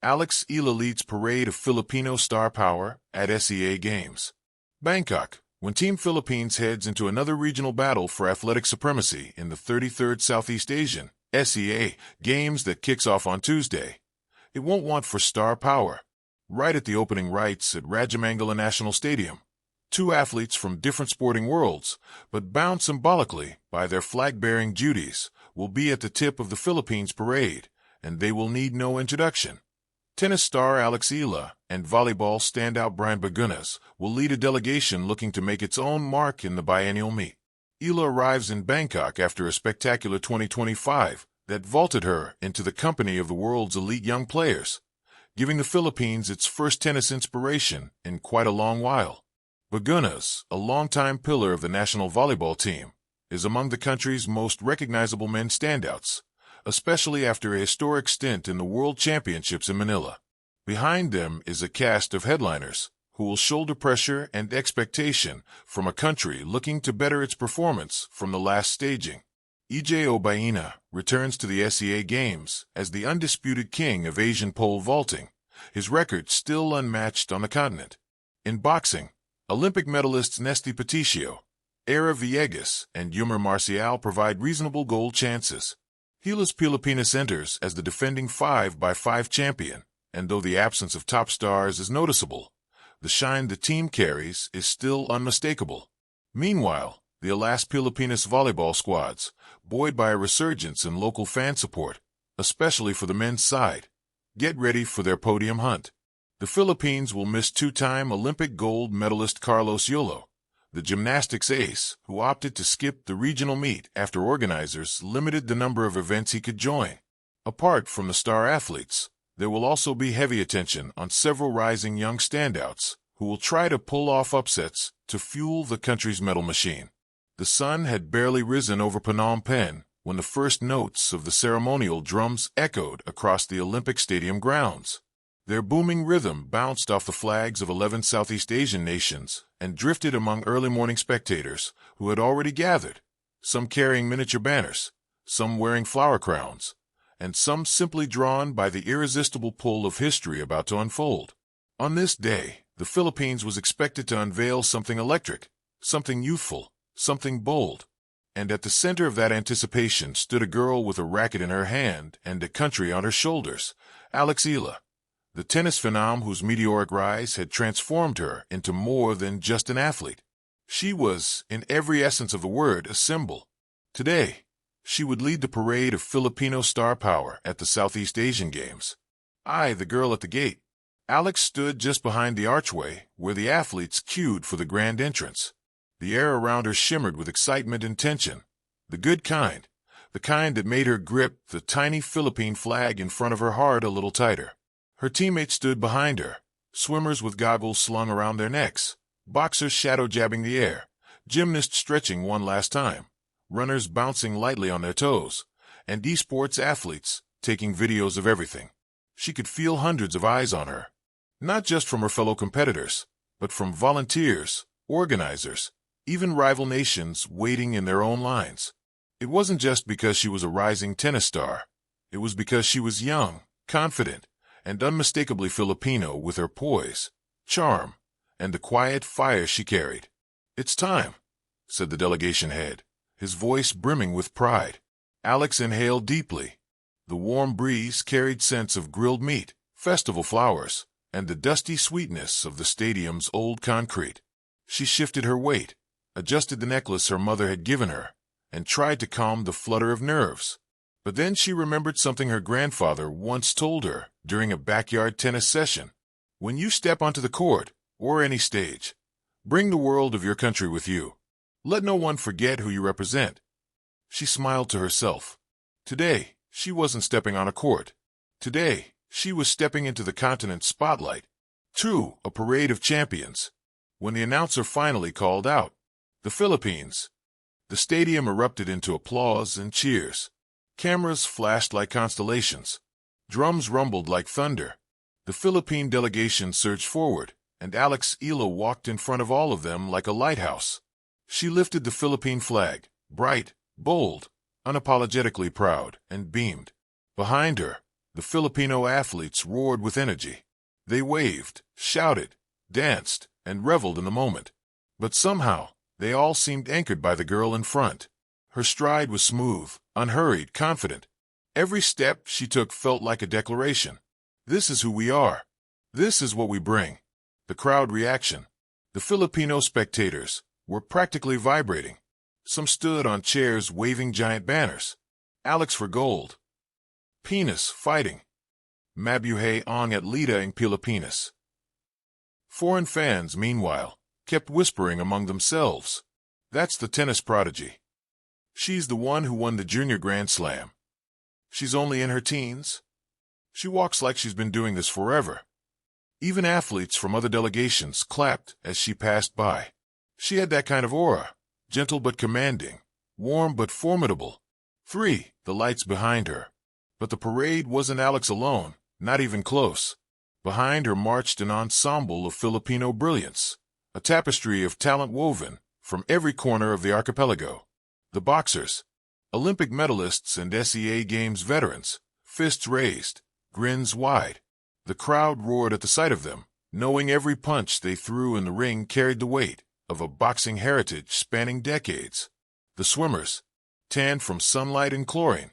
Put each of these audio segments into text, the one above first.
Eala leads parade of Filipino star power at SEA Games. Bangkok, when Team Philippines heads into another regional battle for athletic supremacy in the 33rd Southeast Asian SEA Games that kicks off on Tuesday. It won't want for star power. Right at the opening rites at Rajamangala National Stadium, two athletes from different sporting worlds, but bound symbolically by their flag-bearing duties, will be at the tip of the Philippines parade, and they will need no introduction. Tennis star Eala and volleyball standout Brian Bagunas will lead a delegation looking to make its own mark in the biennial meet. Eala arrives in Bangkok after a spectacular 2025 that vaulted her into the company of the world's elite young players, giving the Philippines its first tennis inspiration in quite a long while. Bagunas, a longtime pillar of the national volleyball team, is among the country's most recognizable men standouts, especially after a historic stint in the World Championships in Manila. Behind them is a cast of headliners who will shoulder pressure and expectation from a country looking to better its performance from the last staging. Eala returns to the SEA Games as the undisputed king of Asian pole vaulting, his record still unmatched on the continent. In boxing, Olympic medalists Nesty Patricio, Era Villegas, and Yumar Marcial provide reasonable goal chances. Gilas Pilipinas enters as the defending 5x5 champion, and though the absence of top stars is noticeable, the shine the team carries is still unmistakable. Meanwhile, the Elas Pilipinas volleyball squads, buoyed by a resurgence in local fan support, especially for the men's side, get ready for their podium hunt. The Philippines will miss two-time Olympic gold medalist Carlos Yolo, the gymnastics ace who opted to skip the regional meet after organizers limited the number of events he could join. Apart from the star athletes, there will also be heavy attention on several rising young standouts who will try to pull off upsets to fuel the country's medal machine. The sun had barely risen over Phnom Penh when the first notes of the ceremonial drums echoed across the Olympic Stadium grounds. Their booming rhythm bounced off the flags of 11 Southeast Asian nations and drifted among early morning spectators who had already gathered, some carrying miniature banners, some wearing flower crowns, and some simply drawn by the irresistible pull of history about to unfold. On this day, the Philippines was expected to unveil something electric, something youthful, something bold. And at the center of that anticipation stood a girl with a racket in her hand and a country on her shoulders, Eala, the tennis phenom whose meteoric rise had transformed her into more than just an athlete. She was, in every essence of the word, a symbol. Today, she would lead the parade of Filipino star power at the Southeast Asian Games. The girl at the gate. Alex stood just behind the archway where the athletes queued for the grand entrance. The air around her shimmered with excitement and tension, the good kind, the kind that made her grip the tiny Philippine flag in front of her heart a little tighter. Her teammates stood behind her, swimmers with goggles slung around their necks, boxers shadow-jabbing the air, gymnasts stretching one last time, runners bouncing lightly on their toes, and esports athletes taking videos of everything. She could feel hundreds of eyes on her, not just from her fellow competitors, but from volunteers, organizers, even rival nations waiting in their own lines. It wasn't just because she was a rising tennis star. It was because she was young, confident, and unmistakably Filipino with her poise, charm, and the quiet fire she carried. "It's time," said the delegation head, his voice brimming with pride. Alex inhaled deeply. The warm breeze carried scents of grilled meat, festival flowers, and the dusty sweetness of the stadium's old concrete. She shifted her weight, adjusted the necklace her mother had given her, and tried to calm the flutter of nerves. But then she remembered something her grandfather once told her during a backyard tennis session. "When you step onto the court, or any stage, bring the world of your country with you. Let no one forget who you represent." She smiled to herself. Today, she wasn't stepping on a court. Today, she was stepping into the continent's spotlight. True, a parade of champions. When the announcer finally called out, "The Philippines," the stadium erupted into applause and cheers. Cameras flashed like constellations. Drums rumbled like thunder. The Philippine delegation surged forward, and Eala walked in front of all of them like a lighthouse. She lifted the Philippine flag, bright, bold, unapologetically proud, and beamed. Behind her, The Filipino athletes roared with energy. They waved, shouted, danced, and reveled in the moment. But somehow, they all seemed anchored by the girl in front. Her stride was smooth, unhurried, confident. Every step she took felt like a declaration. This is who we are. This is what we bring. The crowd reaction. The Filipino spectators were practically vibrating. Some stood on chairs waving giant banners. Alex for gold. Pinas fighting. Mabuhay ang atleta ng Pilipinas. Foreign fans, meanwhile, kept whispering among themselves. That's the tennis prodigy. She's the one who won the Junior Grand Slam. She's only in her teens. She walks like she's been doing this forever. Even athletes from other delegations clapped as she passed by. She had that kind of aura, gentle but commanding, warm but formidable. The lights behind her. But the parade wasn't Alex alone, not even close. Behind her marched an ensemble of Filipino brilliance, a tapestry of talent woven from every corner of the archipelago. The boxers, Olympic medalists and SEA Games veterans, fists raised, grins wide. The crowd roared at the sight of them, knowing every punch they threw in the ring carried the weight of a boxing heritage spanning decades. The swimmers, tanned from sunlight and chlorine,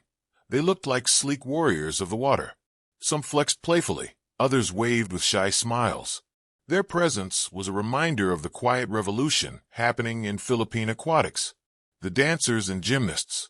they looked like sleek warriors of the water. Some flexed playfully, others waved with shy smiles. Their presence was a reminder of the quiet revolution happening in Philippine aquatics. The dancers and gymnasts,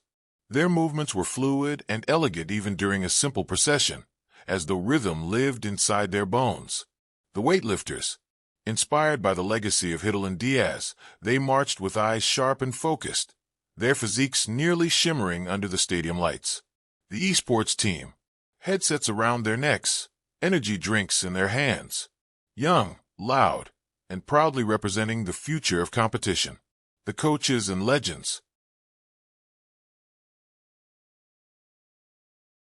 their movements were fluid and elegant even during a simple procession, as though rhythm lived inside their bones. The weightlifters, inspired by the legacy of Hidal and Diaz, they marched with eyes sharp and focused, their physiques nearly shimmering under the stadium lights. The esports team, headsets around their necks, energy drinks in their hands, young, loud, and proudly representing the future of competition. The coaches and legends,